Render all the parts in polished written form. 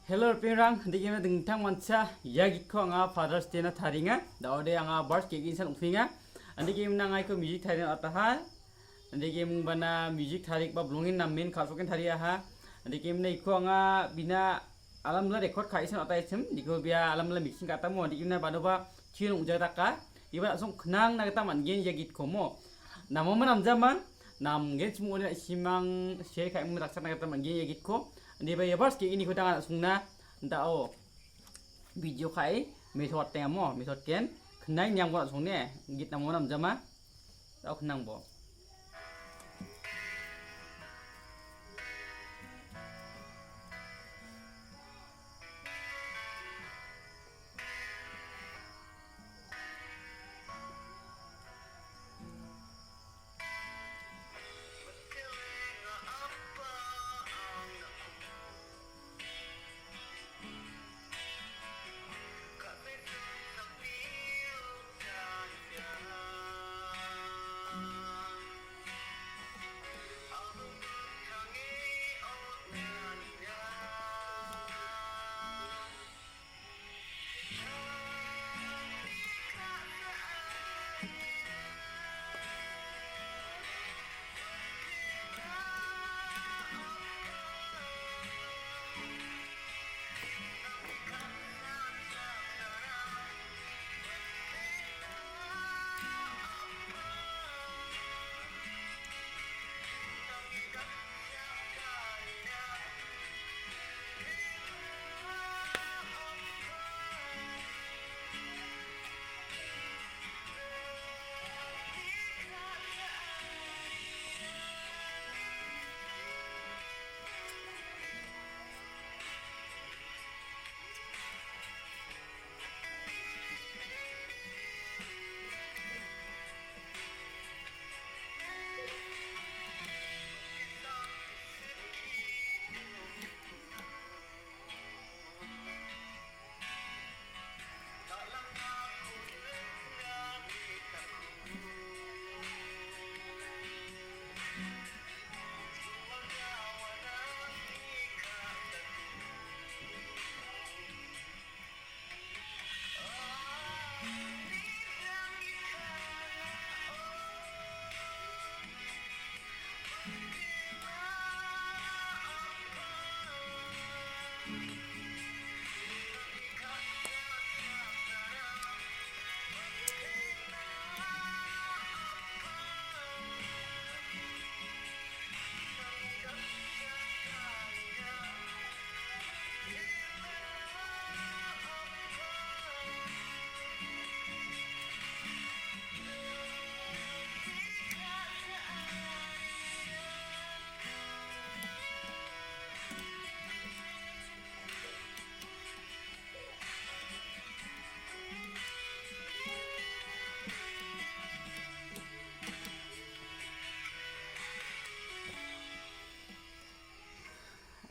Hello pirang digi na dingtang mancha yagit ko nga Father's Day na tharinga daode anga birthday insan upinga andigi na ngai ko music tharin ataha andigi mung bana music tharik ba blongin namin khasoken tharia ha andigi na iko nga bina alam la record khai san atai sem digo bia alam la mixing kata mo andigi na banoba chinung jata ka iba song knang na kata man gen yagit ko mo namo man amjama nam gen chmu ne simang share khai mun raksa na kata man gen yagit ko Di ba yabas ki ini ko tanga sungna ndao video khai method te mo method ken khnai nyam ko sungne git namo nam jama tao khnang bo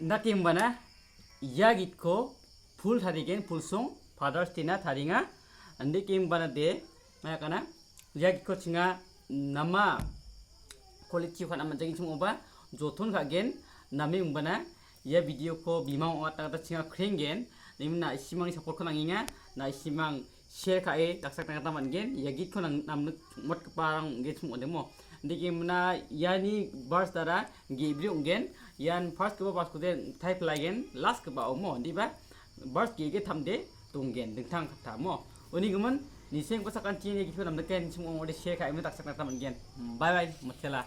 Nakim bana yagit ko full tharigen full song Father's Day na tharinga ande kim bana de maya kana yagit ko chinga nama quality khan amang jagi chung oba jothon khagen nami bana ya video ko bimang ota ta chinga khrengen nimna isimang support khon anginga na isimang share khae daksak tanga tamangen yagit ko nam mot parang ge chung odemo digimna yani bars dara gebri ungen yan first ko bas ko de type lagen last ko ba omo diba bars ge thamde tungen dingthang khatha mo oni gumun niseng ko sakan chine gi phonam de ken chung ode share khai me tak sakna taman gen bye bye matela